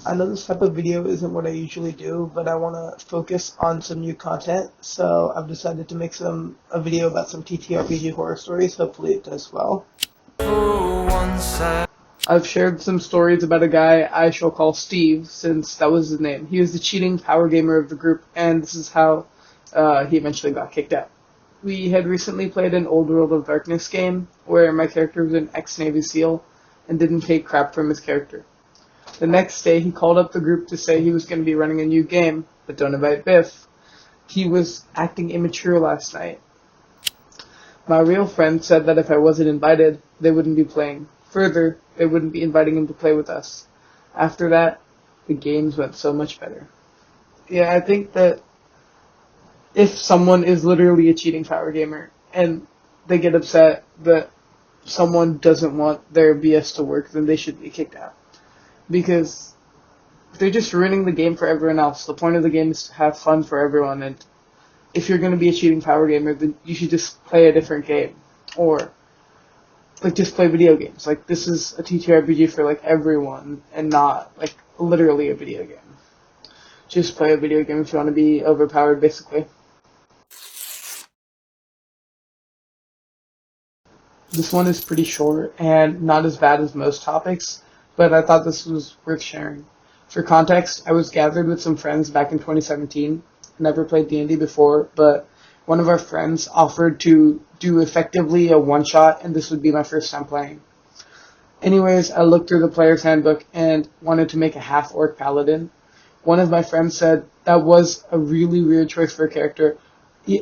I know this type of video isn't what I usually do, but I want to focus on some new content, so I've decided to make a video about some TTRPG horror stories. Hopefully it does well. I've shared some stories about a guy I shall call Steve, since that was his name. He was the cheating power gamer of the group, and this is how he eventually got kicked out. We had recently played an Old World of Darkness game, where my character was an ex-Navy SEAL, and didn't take crap from his character. The next day, he called up the group to say he was going to be running a new game, but don't invite Biff. He was acting immature last night. My real friend said that if I wasn't invited, they wouldn't be playing. Further, they wouldn't be inviting him to play with us. After that, the games went so much better. Yeah, I think that if someone is literally a cheating power gamer, and they get upset that someone doesn't want their BS to work, then they should be kicked out. Because they're just ruining the game for everyone else. The point of the game is to have fun for everyone, and if you're going to be a cheating power gamer, then you should just play a different game. Or, just play video games. This is a TTRPG for, everyone, and not, literally a video game. Just play a video game if you want to be overpowered, basically. This one is pretty short, and not as bad as most topics, but I thought this was worth sharing. For context, I was gathered with some friends back in 2017. Never played D&D before, but one of our friends offered to do effectively a one-shot, and this would be my first time playing. Anyways, I looked through the player's handbook and wanted to make a half-orc paladin. One of my friends said that was a really weird choice for a character.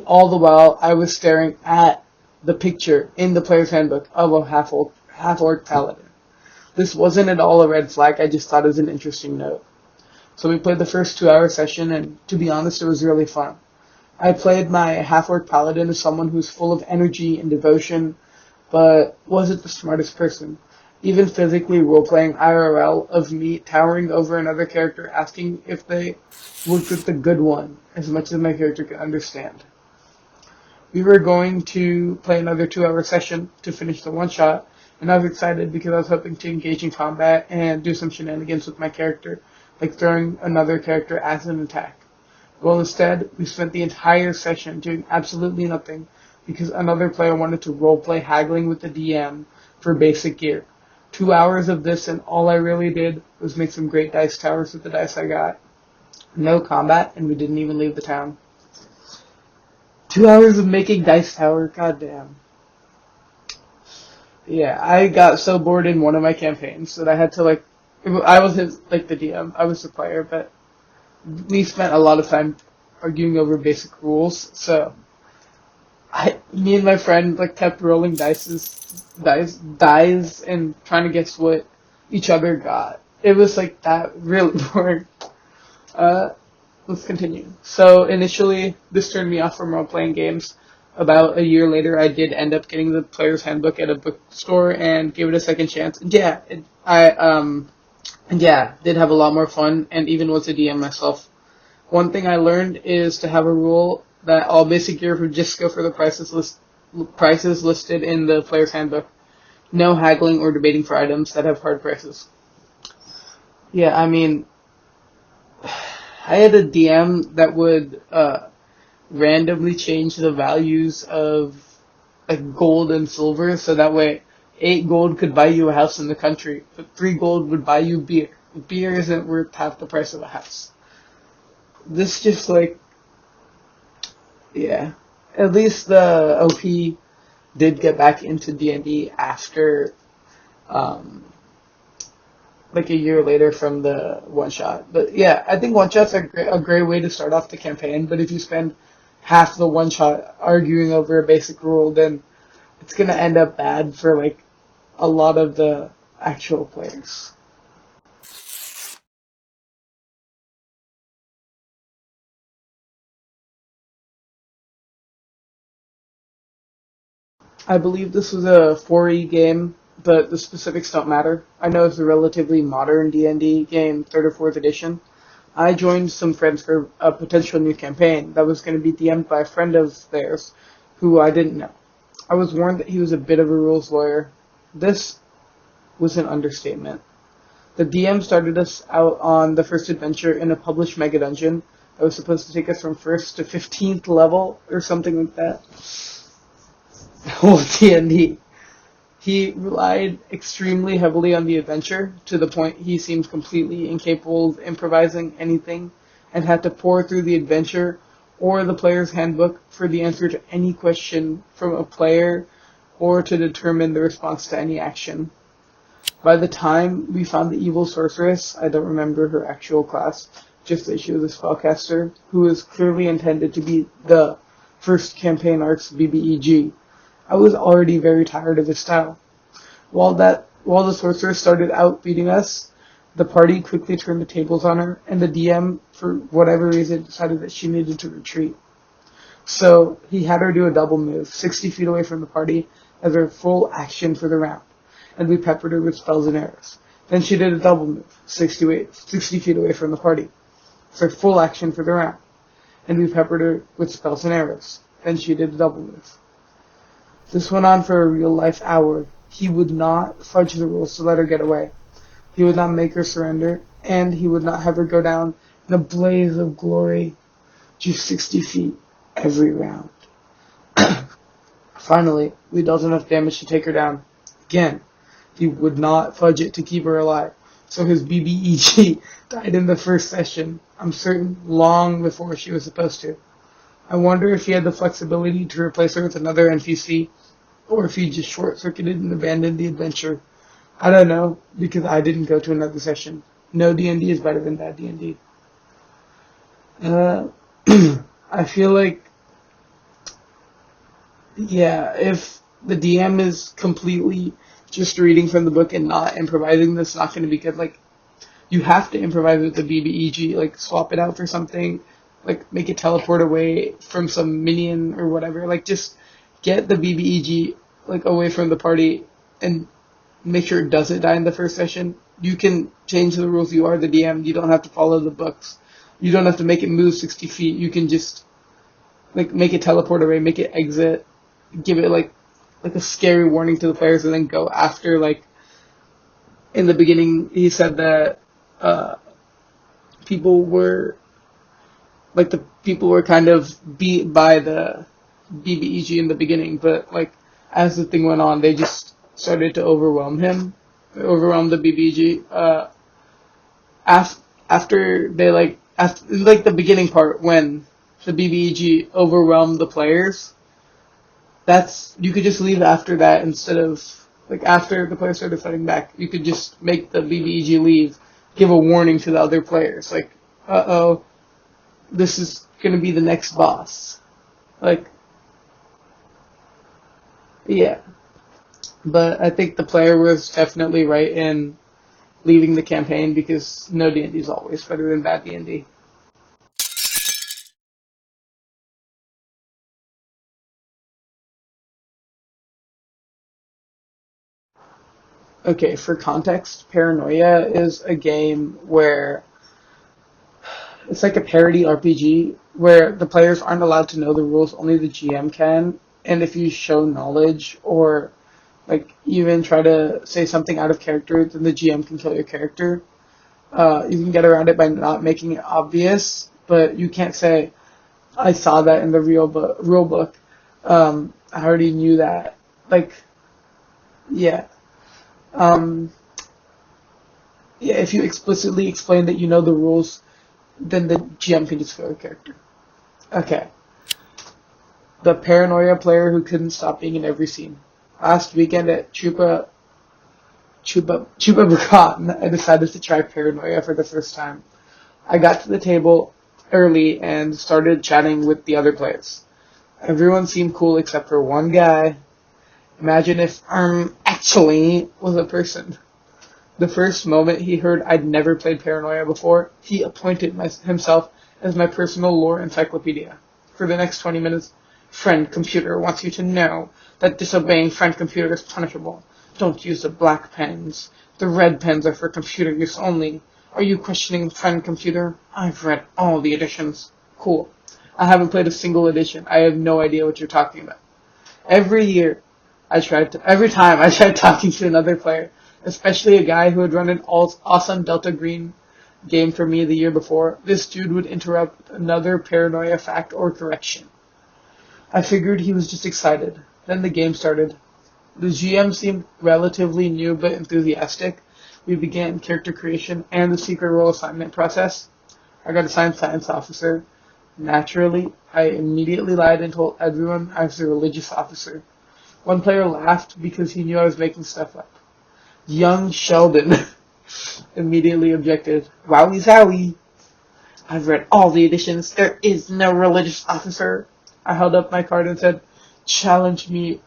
All the while, I was staring at the picture in the player's handbook of a half-orc paladin. This wasn't at all a red flag, I just thought it was an interesting note. So we played the first 2-hour session, and to be honest, it was really fun. I played my half-orc paladin as someone who's full of energy and devotion, but wasn't the smartest person. Even physically role-playing IRL of me towering over another character asking if they worked with the good one, as much as my character could understand. We were going to play another 2-hour session to finish the one-shot, and I was excited because I was hoping to engage in combat and do some shenanigans with my character, like throwing another character as an attack. Well, instead, we spent the entire session doing absolutely nothing because another player wanted to roleplay haggling with the DM for basic gear. 2 hours of this, and all I really did was make some great dice towers with the dice I got. No combat, and we didn't even leave the town. 2 hours of making dice tower, goddamn. Yeah, I got so bored in one of my campaigns that I had to, I was the DM, I was the player, but we spent a lot of time arguing over basic rules, so me and my friend, kept rolling dice, and trying to guess what each other got. It was, that really boring. Let's continue. So, initially, this turned me off from role-playing games. About a year later, I did end up getting the player's handbook at a bookstore and gave it a second chance. And yeah, did have a lot more fun, and even was a DM myself. One thing I learned is to have a rule that all basic gear would just go for the prices listed in the player's handbook. No haggling or debating for items that have hard prices. Yeah, I mean, I had a DM that would randomly change the values of gold and silver, so that way 8 gold could buy you a house in the country, but 3 gold would buy you beer. Beer isn't worth half the price of a house. This just yeah. At least the OP did get back into D&D after a year later from the one shot. But yeah, I think one shots are a great way to start off the campaign, but if you spend half the one shot arguing over a basic rule, then it's gonna end up bad for a lot of the actual players. I believe this was a 4E game, but the specifics don't matter. I know it's a relatively modern D&D game, 3rd or 4th edition. I joined some friends for a potential new campaign that was going to be DM'd by a friend of theirs who I didn't know. I was warned that he was a bit of a rules lawyer. This was an understatement. The DM started us out on the first adventure in a published mega dungeon that was supposed to take us from 1st to 15th level or something like that. With D&D. He relied extremely heavily on the adventure, to the point he seemed completely incapable of improvising anything, and had to pore through the adventure or the player's handbook for the answer to any question from a player or to determine the response to any action. By the time we found the evil sorceress, I don't remember her actual class, just that she was a spellcaster, who was clearly intended to be the first campaign arc's BBEG, I was already very tired of his style. While the sorceress started out beating us, the party quickly turned the tables on her, and the DM, for whatever reason, decided that she needed to retreat. So he had her do a double move, 60 feet away from the party, as her full action for the round, and we peppered her with spells and arrows. Then she did a double move, 60 feet away from the party, as her full action for the round, and we peppered her with spells and arrows. Then she did a double move. This went on for a real-life hour. He would not fudge the rules to let her get away. He would not make her surrender, and he would not have her go down in a blaze of glory, just 60 feet every round. Finally, we dealt enough damage to take her down. Again, he would not fudge it to keep her alive, so his BBEG died in the first session, I'm certain long before she was supposed to. I wonder if he had the flexibility to replace her with another NPC, or if he just short-circuited and abandoned the adventure. I don't know, because I didn't go to another session. No D&D is better than bad D&D. I feel like, yeah, if the DM is completely just reading from the book and not improvising, that's not going to be good. Like, you have to improvise with the BBEG, like, swap it out for something, like, make it teleport away from some minion or whatever. Like, just get the BBEG, like, away from the party and make sure it doesn't die in the first session. You can change the rules. You are the DM. You don't have to follow the books. You don't have to make it move 60 feet. You can just, like, make it teleport away, make it exit, give it, like a scary warning to the players, and then go after, like, in the beginning, he said that, people were kind of beat by the BBEG in the beginning, but, like, as the thing went on, they just started to overwhelm the BBEG. After the beginning part, when the BBEG overwhelmed the players, you could just leave after that instead of, like, after the players started fighting back, you could just make the BBEG leave, give a warning to the other players, like, uh-oh, this is gonna be the next boss. Like, yeah. But I think the player was definitely right in leaving the campaign, because no D&D is always better than bad D&D. Okay, for context, Paranoia is a game where it's like a parody RPG where the players aren't allowed to know the rules, only the GM can. And if you show knowledge or, like, even try to say something out of character, then the GM can kill your character. You can get around it by not making it obvious, but you can't say, I saw that in the rule book. I already knew that. Like, yeah. If you explicitly explain that you know the rules, then the GM can just kill your character. Okay. The Paranoia player who couldn't stop being in every scene. Last weekend at Chupa Bukat, I decided to try Paranoia for the first time. I got to the table early and started chatting with the other players. Everyone seemed cool except for one guy. Imagine if actually was a person. The first moment he heard I'd never played Paranoia before, he appointed himself as my personal lore encyclopedia. For the next 20 minutes, Friend Computer wants you to know that disobeying Friend Computer is punishable. Don't use the black pens. The red pens are for computer use only. Are you questioning Friend Computer? I've read all the editions. Cool. I haven't played a single edition. I have no idea what you're talking about. Every time I tried talking to another player, especially a guy who had run an awesome Delta Green game for me the year before. This dude would interrupt another paranoia fact or correction. I figured he was just excited. Then the game started. The GM seemed relatively new but enthusiastic. We began character creation and the secret role assignment process. I got assigned science officer. Naturally, I immediately lied and told everyone I was a religious officer. One player laughed because he knew I was making stuff up. Young Sheldon immediately objected. Wowie zowie. I've read all the editions. There is no religious officer. I held up my card and said, challenge me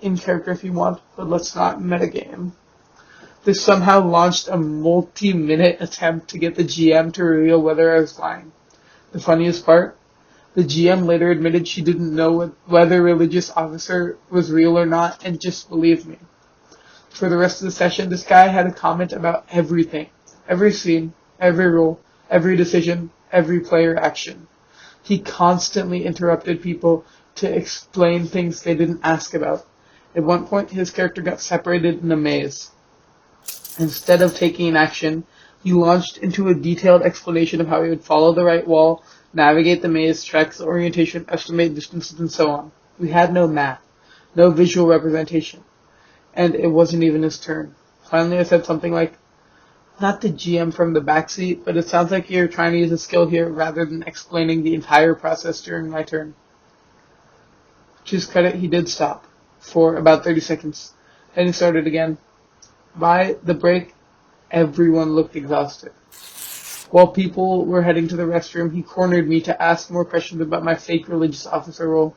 in character if you want, but let's not metagame. This somehow launched a multi-minute attempt to get the GM to reveal whether I was lying. The funniest part? The GM later admitted she didn't know whether religious officer was real or not and just believed me. For the rest of the session, this guy had a comment about everything. Every scene, every rule, every decision, every player action. He constantly interrupted people to explain things they didn't ask about. At one point, his character got separated in a maze. Instead of taking an action, he launched into a detailed explanation of how he would follow the right wall, navigate the maze, track the orientation, estimate distances, and so on. We had no map, no visual representation, and it wasn't even his turn. Finally, I said something like, not the GM from the backseat, but it sounds like you're trying to use a skill here rather than explaining the entire process during my turn. To his credit, he did stop for about 30 seconds. Then he started again. By the break, everyone looked exhausted. While people were heading to the restroom, he cornered me to ask more questions about my fake religious officer role.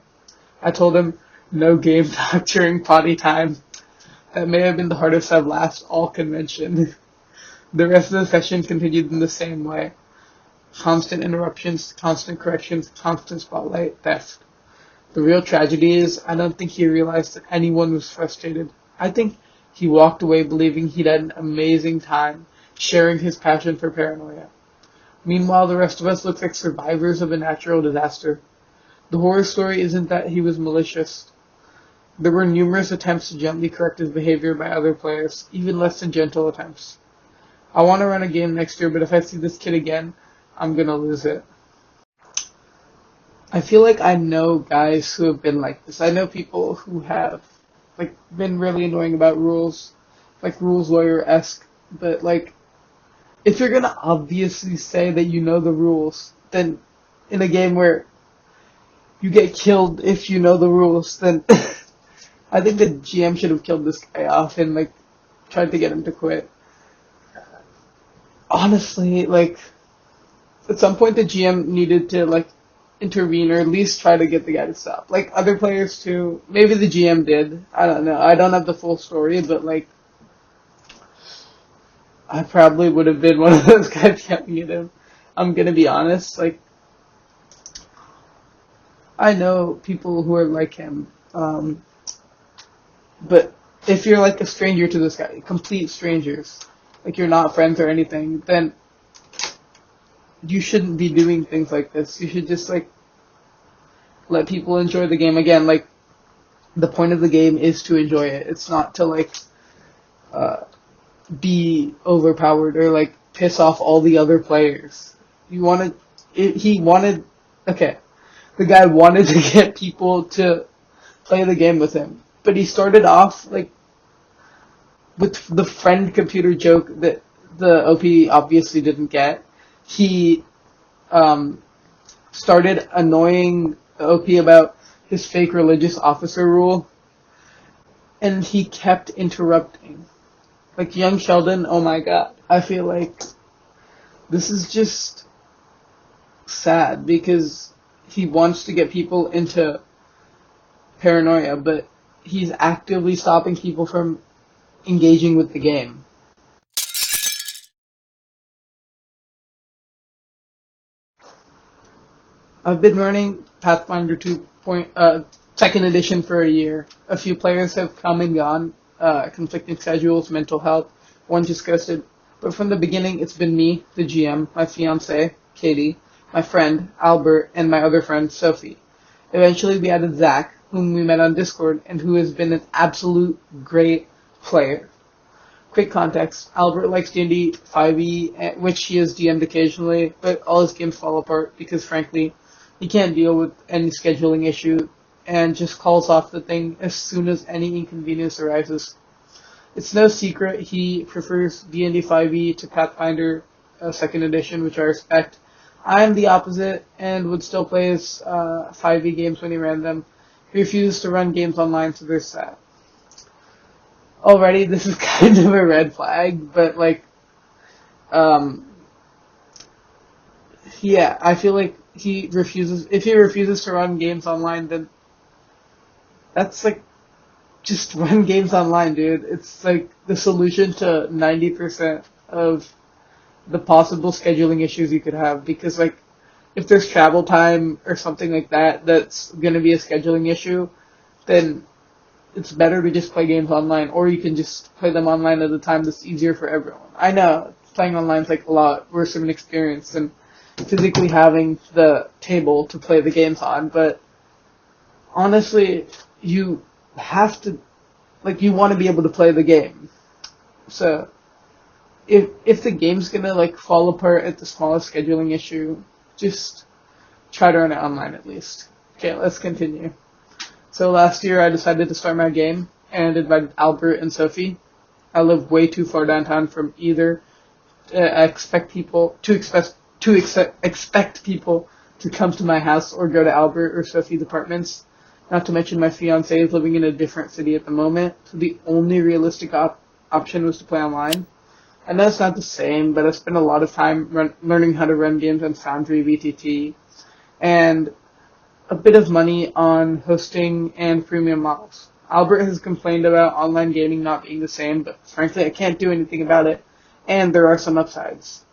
I told him, no game talk during potty time. That may have been the hardest I've laughed all convention. The rest of the session continued in the same way. Constant interruptions, constant corrections, constant spotlight, theft. The real tragedy is, I don't think he realized that anyone was frustrated. I think he walked away believing he'd had an amazing time, sharing his passion for paranoia. Meanwhile, the rest of us looked like survivors of a natural disaster. The horror story isn't that he was malicious. There were numerous attempts to gently correct his behavior by other players, even less than gentle attempts. I want to run a game next year, but if I see this kid again, I'm gonna lose it. I feel like I know guys who have been like this. I know people who have been really annoying about rules, like rules lawyer-esque, but if you're gonna obviously say that you know the rules, then in a game where you get killed if you know the rules, then I think the GM should have killed this guy off and tried to get him to quit. Honestly, at some point the GM needed to intervene or at least try to get the guy to stop. Other players too. Maybe the GM did. I don't know. I don't have the full story, but I probably would have been one of those guys yelling at him. I'm gonna be honest. I know people who are like him. But if you're a stranger to this guy, complete strangers, you're not friends or anything, then you shouldn't be doing things like this. You should just let people enjoy the game. Again, the point of the game is to enjoy it. It's not to be overpowered or piss off all the other players. The guy wanted to get people to play the game with him, but he started off with the friend computer joke that the OP obviously didn't get. He started annoying the OP about his fake religious officer rule, and he kept interrupting. Young Sheldon, oh my god. I feel this is just sad because he wants to get people into paranoia, but he's actively stopping people from engaging with the game. I've been running Pathfinder 2. Second edition for a year. A few players have come and gone, conflicting schedules, mental health, one just ghosted. But from the beginning, it's been me, the GM, my fiancée, Katie, my friend, Albert, and my other friend, Sophie. Eventually, we added Zach, whom we met on Discord, and who has been an absolute great player. quick context. Albert likes D&D 5e, which he has DM'd occasionally, but all his games fall apart because, frankly, he can't deal with any scheduling issue and just calls off the thing as soon as any inconvenience arises. It's no secret he prefers D&D 5e to Pathfinder 2nd edition, which I respect. I'm the opposite and would still play his 5e games when he ran them. He refuses to run games online, so there's that. Already, this is kind of a red flag, but yeah, I feel like if he refuses to run games online, then that's just run games online, dude. It's the solution to 90% of the possible scheduling issues you could have, because if there's travel time or something like that that's going to be a scheduling issue, then it's better to just play games online, or you can just play them online at a time that's easier for everyone. I know playing online is a lot worse of an experience than physically having the table to play the games on, but honestly, you have to, you want to be able to play the game. So, if the game's gonna fall apart at the smallest scheduling issue, just try to run it online at least. Okay, let's continue. So last year I decided to start my game and invited Albert and Sophie. I live way too far downtown from either to expect people to come to my house or go to Albert or Sophie's apartments. Not to mention my fiance is living in a different city at the moment, so the only realistic option was to play online. I know it's not the same, but I spent a lot of time learning how to run games on Foundry VTT, and a bit of money on hosting and premium models. Albert has complained about online gaming not being the same, but frankly I can't do anything about it, and there are some upsides.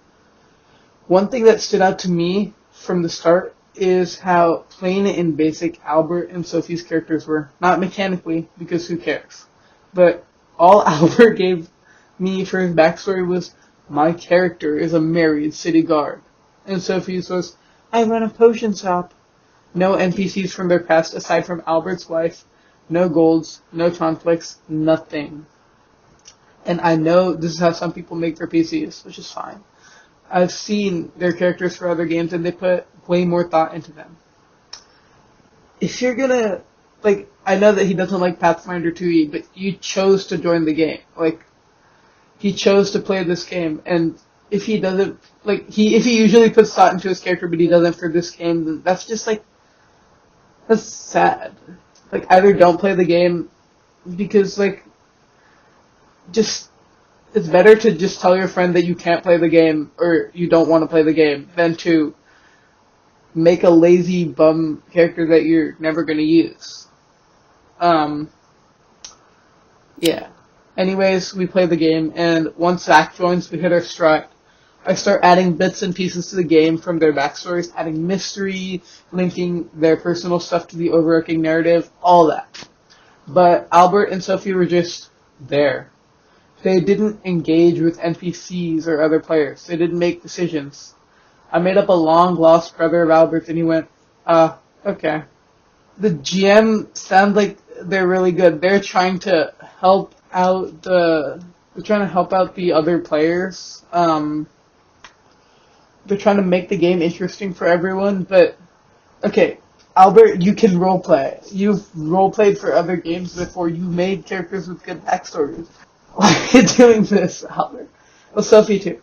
One thing that stood out to me from the start is how plain and basic Albert and Sophie's characters were. Not mechanically, because who cares, but all Albert gave me for his backstory was, my character is a married city guard, and Sophie's was, I run a potion shop. No NPCs from their past aside from Albert's wife, no golds, no conflicts, nothing. And I know this is how some people make their PCs, which is fine. I've seen their characters for other games and they put way more thought into them. If you're gonna, I know that he doesn't like Pathfinder 2e, but you chose to join the game. He chose to play this game, and if he doesn't, if he usually puts thought into his character but he doesn't for this game, then that's just that's sad. Either don't play the game, because, it's better to just tell your friend that you can't play the game, or you don't want to play the game, than to make a lazy bum character that you're never going to use. Yeah. Anyways, we play the game, and once Zach joins, we hit our stride. I start adding bits and pieces to the game from their backstories, adding mystery, linking their personal stuff to the overarching narrative, all that. But Albert and Sophie were just there. They didn't engage with NPCs or other players. They didn't make decisions. I made up a long-lost brother of Albert's, and he went, okay. The GM sounds like they're really good. They're trying to help out the other players. They're trying to make the game interesting for everyone, but okay, Albert, you can roleplay. You've roleplayed for other games before. You made characters with good backstories. Why are you doing this, Albert? Well, Sophie too.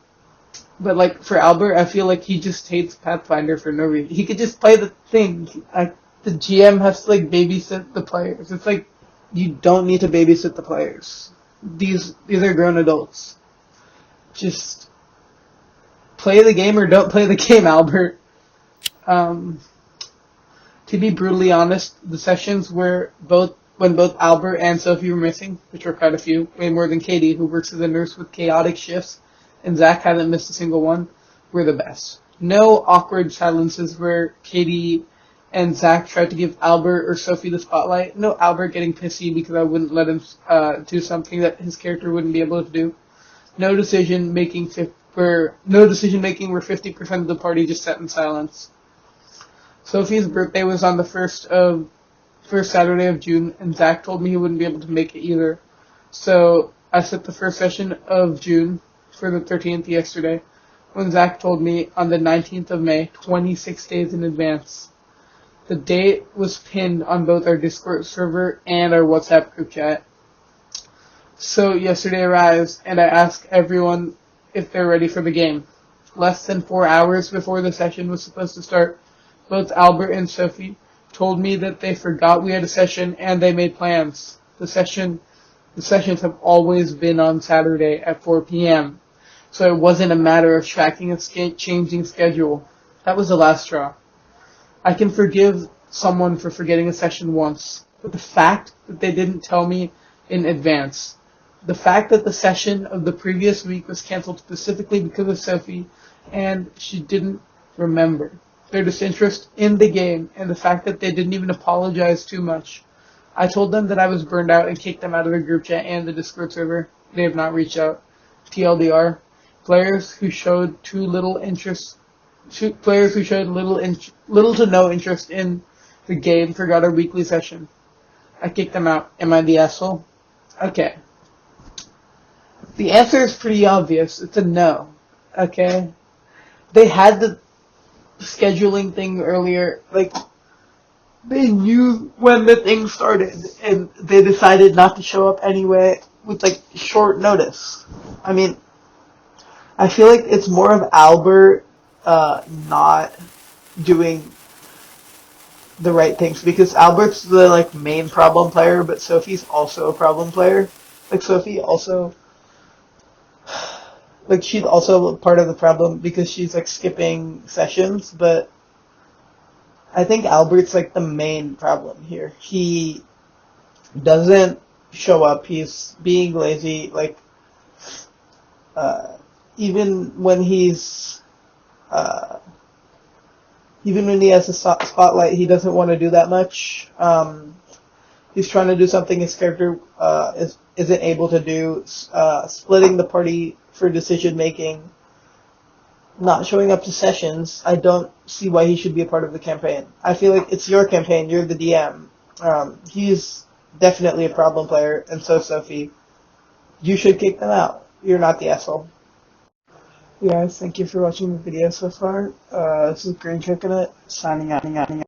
But for Albert, I feel like he just hates Pathfinder for no reason. He could just play the thing. The GM has to babysit the players. It's you don't need to babysit the players. These are grown adults. Just play the game or don't play the game, Albert. To be brutally honest, the sessions when both Albert and Sophie were missing, which were quite a few, way more than Katie, who works as a nurse with chaotic shifts, and Zach hasn't missed a single one, were the best. No awkward silences where Katie and Zach tried to give Albert or Sophie the spotlight. No Albert getting pissy because I wouldn't let him do something that his character wouldn't be able to do. No decision making where 50% of the party just sat in silence. Sophie's birthday was on the first Saturday of June, and Zach told me he wouldn't be able to make it either. So I set the first session of June for the 13th yesterday, when Zach told me on the 19th of May, 26 days in advance. The date was pinned on both our Discord server and our WhatsApp group chat. So yesterday arrives, and I ask everyone if they're ready for the game. Less than 4 hours before the session was supposed to start, both Albert and Sophie told me that they forgot we had a session and they made plans. The sessions have always been on Saturday at 4 p.m., so it wasn't a matter of tracking a changing schedule. That was the last straw. I can forgive someone for forgetting a session once, but the fact that they didn't tell me in advance, the fact that the session of the previous week was canceled specifically because of Sophie, and she didn't remember, their disinterest in the game, and the fact that they didn't even apologize too much. I told them that I was burned out and kicked them out of the group chat and the Discord server. They have not reached out. TLDR, players who showed little to no interest in the game forgot our weekly session. I kicked them out. Am I the asshole? Okay. The answer is pretty obvious. It's a no. Okay? They had the scheduling thing earlier. Like, they knew when the thing started, and they decided not to show up anyway with, like, short notice. I mean, I feel like it's more of Albert not doing the right things, because Albert's the, like, main problem player, but Sophie's also a problem player. Like, Sophie also, like, she's also part of the problem because she's, like, skipping sessions, but I think Albert's, like, the main problem here. He doesn't show up. He's being lazy. Like, even when he has a spotlight, he doesn't want to do that much. He's trying to do something his character isn't able to do. Splitting the party for decision making. Not showing up to sessions. I don't see why he should be a part of the campaign. I feel like it's your campaign. You're the DM. He's definitely a problem player, and so Sophie. You should kick them out. You're not the asshole. Yeah, guys, thank you for watching the video so far. This is Green Coconut, signing out.